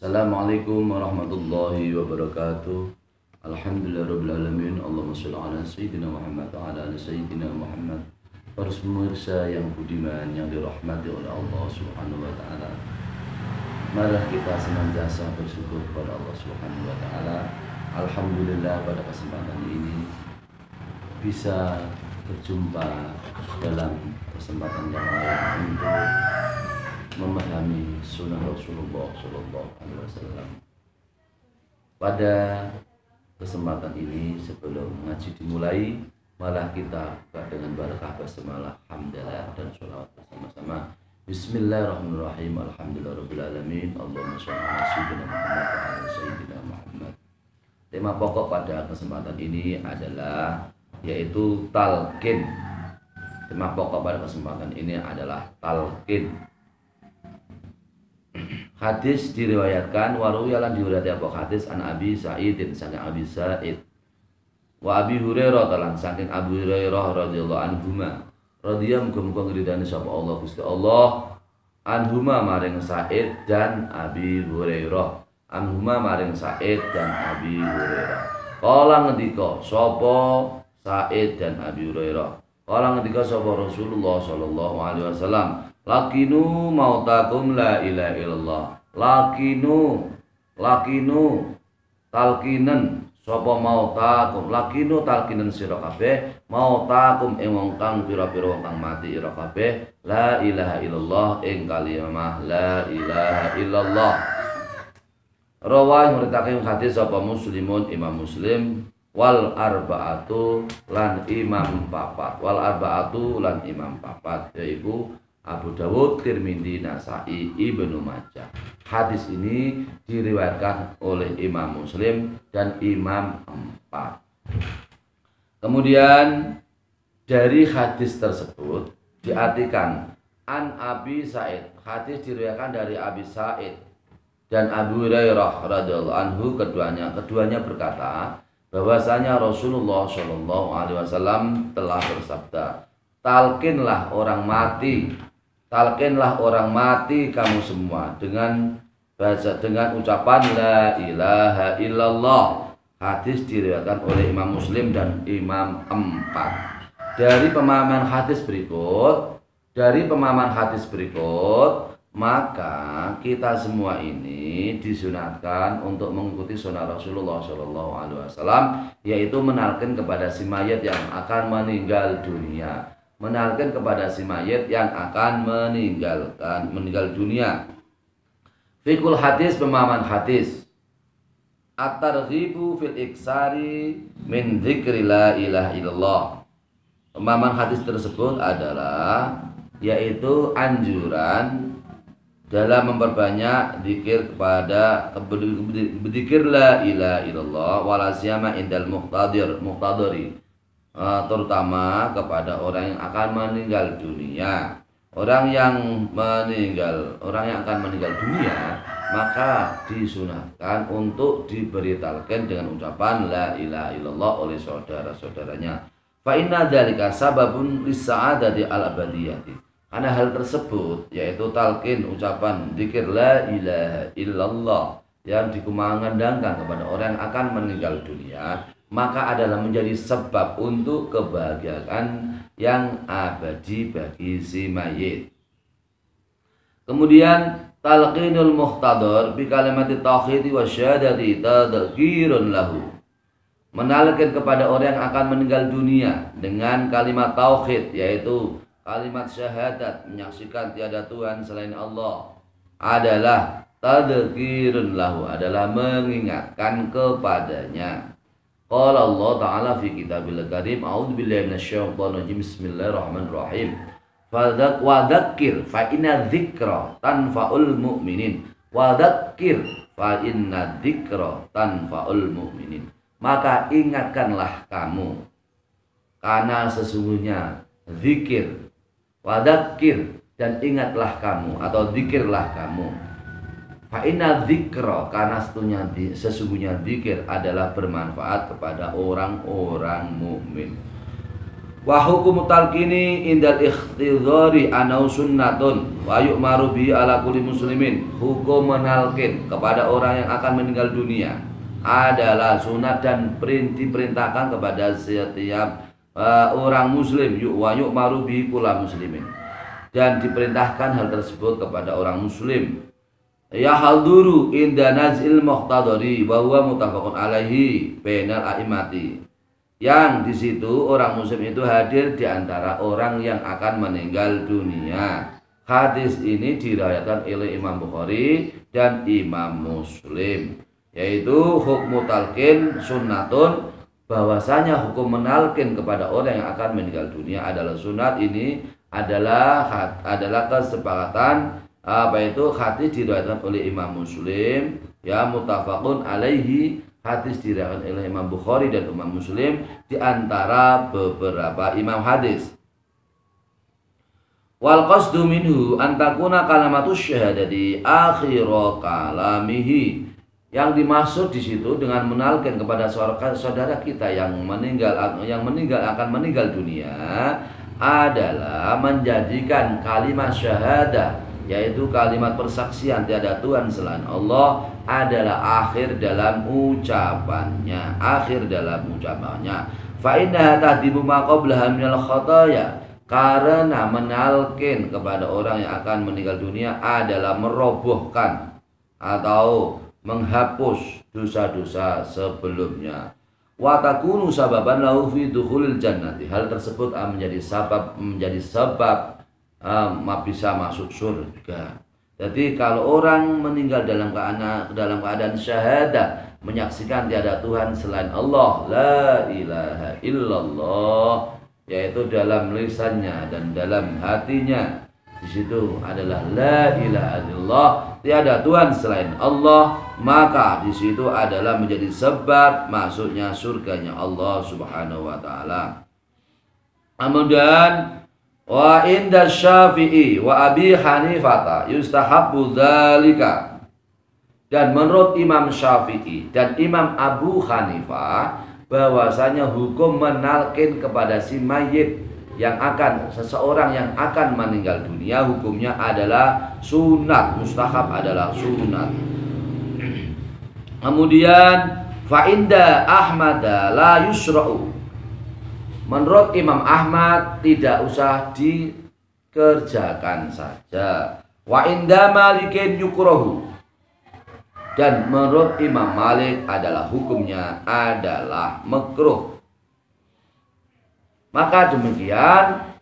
Assalamualaikum warahmatullahi wabarakatuh. Alhamdulillahirrabbilalamin. Allahumma sholli ala sayyidina Muhammad wa ala ali sayyidina Muhammad. Para pemirsa yang budiman yang dirahmati oleh Allah Subhanahu wa taala. Mari kita senantiasa bersyukur kepada Allah Subhanahu wa taala. Alhamdulillah pada kesempatan ini bisa berjumpa dalam kesempatan yang lain untuk memahami sunnah Rasulullah Shallallahu Alaihi Wasallam. Pada kesempatan ini sebelum ngaji dimulai, malah kita buka dengan barakah basmalah, hamdalah dan sholawat bersama-sama. Bismillahirrahmanirrahim. Alhamdulillahirrahmanirrahim. Allahumma sholli ala sayyidina Muhammad wa ala sayyidina Muhammad. Tema pokok pada kesempatan ini adalah yaitu talqin. Tema pokok pada kesempatan ini adalah talqin. Hadis diriwayatkan waruyalan diriwayatkan hadis an Abi Sa'idin saking Abi Sa'id wa Abi Hurairah talan saking Abu Hurairah radhiyallahu anhuma radhiyallahu muga ngridani sapa Allah Gusti Allah anhuma maring Sa'id dan Abi Hurairah anhuma maring Sa'id dan Abi Hurairah kala ngendika sapa Sa'id dan Abi Hurairah kala ngendika sapa Rasulullah sallallahu alaihi wasallam lakinu mautakum la ilaha illallah. Lakinu talkinan sapa mautakum. Lakinu talkinan sira kabeh mautakum ing wong kang pira-pira wong kang mati ira kabeh la ilaha illallah ing kalimah la ilaha illallah. Rawah muridake hadis sapa Muslimun Imam Muslim wal arba'atu lan imam papat yaitu Abu Dawud, Tirmidzi, Nasa'i, Ibnu Majah. Hadis ini diriwayatkan oleh Imam Muslim dan Imam 4. Kemudian dari hadis tersebut diartikan an Abi Sa'id. Hadis diriwayatkan dari Abi Sa'id dan Abu Hurairah radhiyallahu anhu keduanya berkata bahwasanya Rasulullah Shallallahu alaihi wasallam telah bersabda, talqinlah orang mati kamu semua dengan ucapan la ilaha illallah. Hadis diriwayatkan oleh Imam Muslim dan Imam 4. Dari pemahaman hadis berikut, maka kita semua ini disunatkan untuk mengikuti sunnah Rasulullah Shallallahu Alaihi Wasallam, yaitu menalkin kepada si mayat yang akan meninggal dunia. Menalkan kepada si mayit yang akan meninggal dunia. Fikul hadis, pemahaman hadis. At-targhibu fil iksari min dzikri la ilaha illallah. Pemahaman hadis tersebut adalah yaitu anjuran dalam memperbanyak zikir kepada berzikir la ilaha illallah wala siyama indal muqtadiri. Terutama kepada orang yang akan meninggal dunia. Orang yang akan meninggal dunia maka disunahkan untuk diberi talqin dengan ucapan la ilaha illallah oleh saudara-saudaranya. Fa inna dzalika sababun lis-sa'adati al-abadiyati. Karena hal tersebut yaitu talqin ucapan zikir la ilaha illallah yang dikumandangkan kepada orang yang akan meninggal dunia, maka adalah menjadi sebab untuk kebahagiaan yang abadi bagi si mayit. Kemudian talqinul muhtadar bi kalimati tauhid wa syahadati tadhkirun lahu. Menalkin kepada orang yang akan meninggal dunia dengan kalimat tauhid, yaitu kalimat syahadat menyaksikan tiada Tuhan selain Allah, adalah tadhkirun lahu, adalah mengingatkan kepadanya. Qala Allah Ta'ala fi kitabil karim a'udzubillahi minasyaitonir rajim bismillahirrahmanirrahim wa dzakir fa inna dzikra tanfa'ul mu'minin wa dzakir fa inna dzikra tanfa'ul mu'minin. Maka ingatkanlah kamu karena sesungguhnya zikir, wa dzakir dan ingatlah kamu atau zikirlah kamu. Fa inna dzikra, karena sesungguhnya zikir adalah bermanfaat kepada orang-orang mukmin. Wa hukum talqini indal ikhtidhari anau sunnatun wa yu'maru bi ala kulli muslimin. Hukum menalkin kepada orang yang akan meninggal dunia adalah sunat dan diperintahkan kepada setiap orang muslim. Wa yu'maru bi kulli muslimin, dan diperintahkan hal tersebut kepada orang muslim. Ya halduru inda nazil muqtadari wa huwa muttafaqun alaihi bainal a'immati, yang di situ orang muslim itu hadir di antara orang yang akan meninggal dunia. Hadis ini diriwayatkan oleh Imam Bukhari dan Imam Muslim, yaitu hukmu talqin sunnatun, bahwasanya hukum menalkin kepada orang yang akan meninggal dunia adalah sunat. Ini adalah kesepakatan hadis diriwayatkan oleh Imam Muslim, ya muttafaqun alaihi. Hadis diriwayatkan oleh Imam Bukhari dan Imam Muslim di antara beberapa imam hadis. Wal qasdu minhu an takuna kalamatus syahadati akhir kalamihi. Yang dimaksud di situ dengan menalkin kepada saudara kita yang meninggal akan meninggal dunia adalah menjadikan kalimat syahadah, yaitu kalimat persaksian tiada Tuhan selain Allah, adalah akhir dalam ucapannya. Fa innaha tahdimu ma qablaha minal khataya, karena menalkin kepada orang yang akan meninggal dunia adalah merobohkan atau menghapus dosa-dosa sebelumnya. Wa takunu sababan lahu fi dukhulil jannati, hal tersebut menjadi sebab bisa masuk surga. Jadi kalau orang meninggal dalam keadaan syahadah, menyaksikan tiada Tuhan selain Allah, la ilaha illallah, yaitu dalam lisannya dan dalam hatinya, di situ adalah la ilaha illallah, tiada Tuhan selain Allah, maka di situ adalah menjadi sebab masuknya surganya Allah Subhanahu wa taala. Kemudian wa inda Syafi'i wa Abi Hanifah yustahabbu dzalika, dan menurut Imam Syafi'i dan Imam Abu Hanifah bahwasanya hukum menalkin kepada si mayit seseorang yang akan meninggal dunia, hukumnya adalah sunat, mustahab adalah sunat. Kemudian fa inda Ahmad la yusra'u, menurut Imam Ahmad tidak usah dikerjakan saja. Wa inda Malikin yukrahu, dan menurut Imam Malik adalah hukumnya adalah makruh. Maka demikian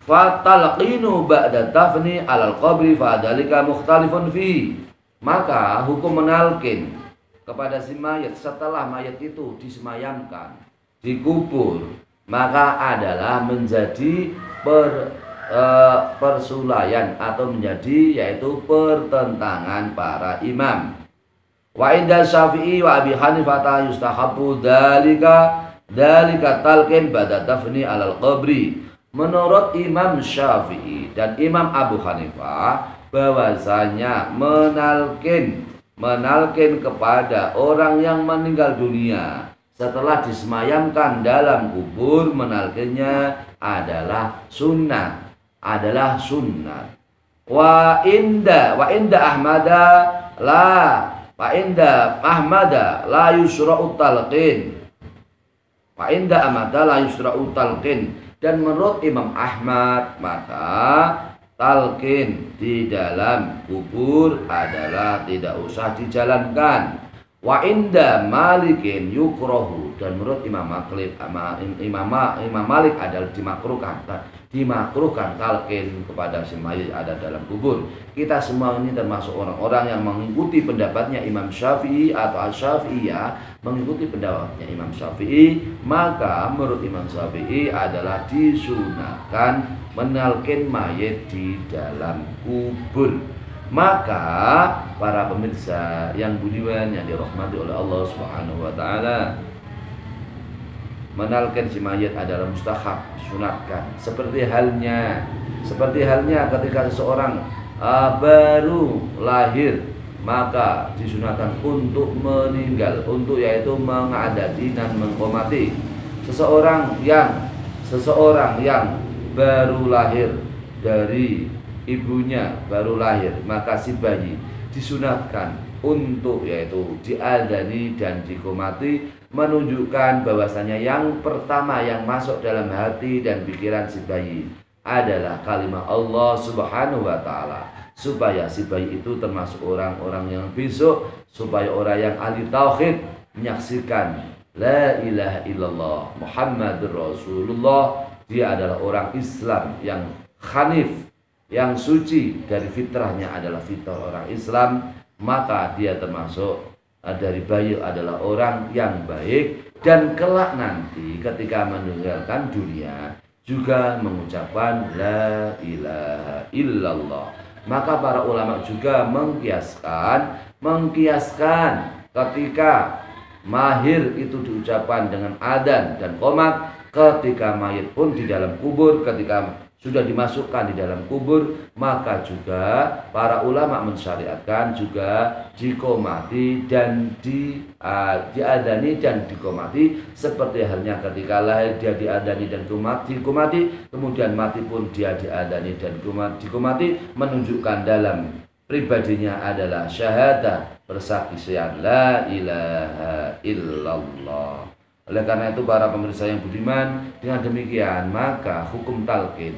fatalqinu ba'da tafni alal qabri fadalika mukhtalifun fi, maka hukum menalkin kepada si mayat setelah mayat itu disemayamkan, dikubur, maka adalah menjadi persulayan atau menjadi yaitu pertentangan para imam. Wa inda Syafi'i wa Abi Hanifah yustahabbu dalika talqin ba'da tafni alal qabri. Menurut Imam Syafi'i dan Imam Abu Hanifah bahwasanya menalkin kepada orang yang meninggal dunia setelah disemayamkan dalam kubur, menalkinnya adalah sunnah, Wa inda Ahmada la yusra'u talqin. Dan menurut Imam Ahmad maka talqin di dalam kubur adalah tidak usah dijalankan. Wa inda Malikin yukrahu, dan menurut Imam Malik adalah dimakruhkan talqin kepada si mayit ada dalam kubur. Kita semua ini termasuk orang-orang yang mengikuti pendapatnya Imam Syafi'i atau Asy-Syafi'iyah, mengikuti pendapatnya Imam Syafi'i, maka menurut Imam Syafi'i adalah disunahkan menalqin mayit di dalam kubur. Maka para pemirsa yang budiman yang dirahmati oleh Allah Subhanahu wa taala, menalqin si mayit adalah mustahab, disunatkan. Seperti halnya ketika seseorang baru lahir, maka disunatkan untuk meninggal, untuk yaitu mengadati dan menghormati seseorang yang seseorang yang baru lahir dari ibunya, baru lahir, maka si bayi disunatkan untuk yaitu diadani dan diqomati, menunjukkan bahwasanya yang pertama yang masuk dalam hati dan pikiran si bayi adalah kalimat Allah Subhanahu wa taala, supaya si bayi itu termasuk orang-orang yang besok, supaya orang yang ahli tauhid menyaksikan la ilaha illallah Muhammadur Rasulullah, dia adalah orang Islam yang hanif, yang suci, dari fitrahnya adalah fitrah orang Islam, maka dia termasuk dari bayi adalah orang yang baik, dan kelak nanti ketika meninggalkan dunia juga mengucapkan la ilaha illallah. Maka para ulama juga mengkiaskan ketika mahir itu diucapkan dengan adzan dan qomat, ketika mayit pun di dalam kubur, ketika sudah dimasukkan di dalam kubur, maka juga para ulama mensyariatkan juga diqomati dan diadani dan diqomati, seperti halnya ketika lahir dia diadani dan diqomati, kemudian mati pun dia diadani dan diqomati, menunjukkan dalam pribadinya adalah syahadah, persaksian la ilaha illallah. Oleh karena itu para pemirsa yang budiman, dengan demikian maka hukum talqin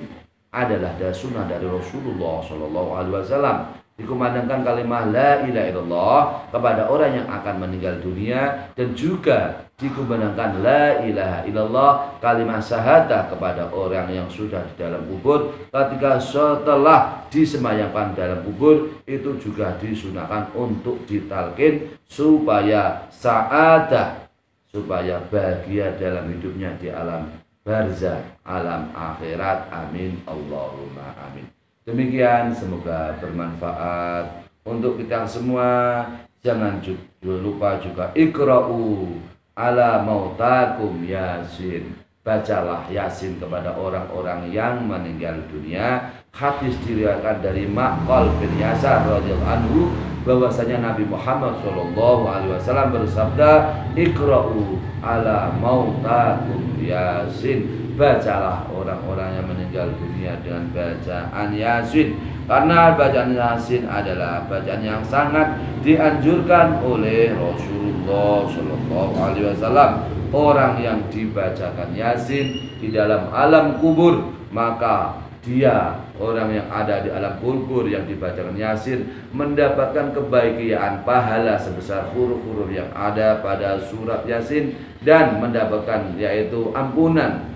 adalah sunnah dari Rasulullah Shallallahu Alaihi Wasallam. Dikumandangkan kalimat la ilaha illallah kepada orang yang akan meninggal dunia, dan juga dikumandangkan la ilaha illallah kalimat syahadah kepada orang yang sudah di dalam kubur. Ketika setelah disemayamkan dalam kubur, itu juga disunahkan untuk ditalqin supaya sa'adah, supaya bahagia dalam hidupnya di alam barzah, alam akhirat. Amin Allahumma amin. Demikian, semoga bermanfaat untuk kita semua. Jangan lupa juga ikra'u ala mautakum yasin, bacalah yasin kepada orang-orang yang meninggal dunia. Hadis diriwayatkan dari Ma'qal bin Yasar radhiyallahu anhu bahwasanya Nabi Muhammad SAW bersabda, ikra'u ala mautakum yasin, bacalah orang-orang yang meninggal dunia dengan bacaan yasin, karena bacaan yasin adalah bacaan yang sangat dianjurkan oleh Rasulullah SAW. Orang yang dibacakan yasin di dalam alam kubur, maka dia, orang yang ada di alam kubur yang dibacakan yasin, mendapatkan kebahagiaan pahala sebesar huruf-huruf yang ada pada surat yasin, dan mendapatkan yaitu ampunan,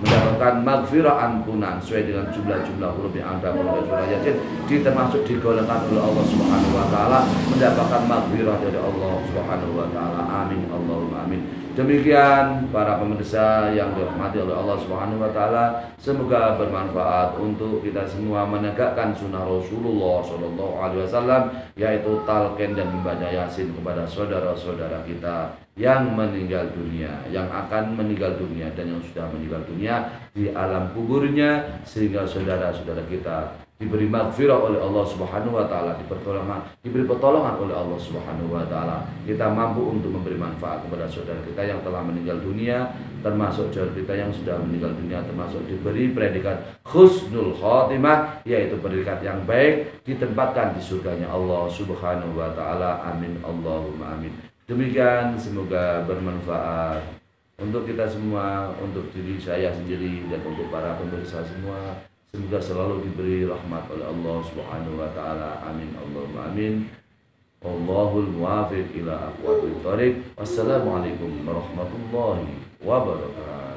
mendapatkan maghfirah, ampunan sesuai dengan jumlah-jumlah huruf yang ada pada surah yasin, termasuk digolongkan oleh Allah Subhanahu wa taala, mendapatkan maghfirah dari Allah Subhanahu wa taala. Amin Allahumma amin. Demikian para pemirsa yang dirahmati oleh Allah Subhanahu wa taala, semoga bermanfaat untuk kita semua menegakkan sunnah Rasulullah Shallallahu Alaihi Wasallam, yaitu talqin dan membaca yasin kepada saudara-saudara kita yang meninggal dunia, yang akan meninggal dunia, dan yang sudah meninggal dunia di alam kuburnya, sehingga saudara-saudara kita diberi maghfirah oleh Allah Subhanahu wa taala, diberi pertolongan oleh Allah Subhanahu wa taala. Kita mampu untuk memberi manfaat kepada saudara kita yang telah meninggal dunia, termasuk saudara kita yang sudah meninggal dunia, termasuk diberi predikat husnul khotimah, yaitu predikat yang baik, ditempatkan di surganya Allah Subhanahu wa taala. Amin Allahumma amin. Demikian, semoga bermanfaat untuk kita semua, untuk diri saya sendiri dan untuk para pemirsa semua. Semoga selalu diberi rahmat oleh Allah Subhanahu wa taala. Amin Allahumma amin. Allahul muwafiq ila aqwamit thoriq. Wassalamualaikum warahmatullahi wabarakatuh.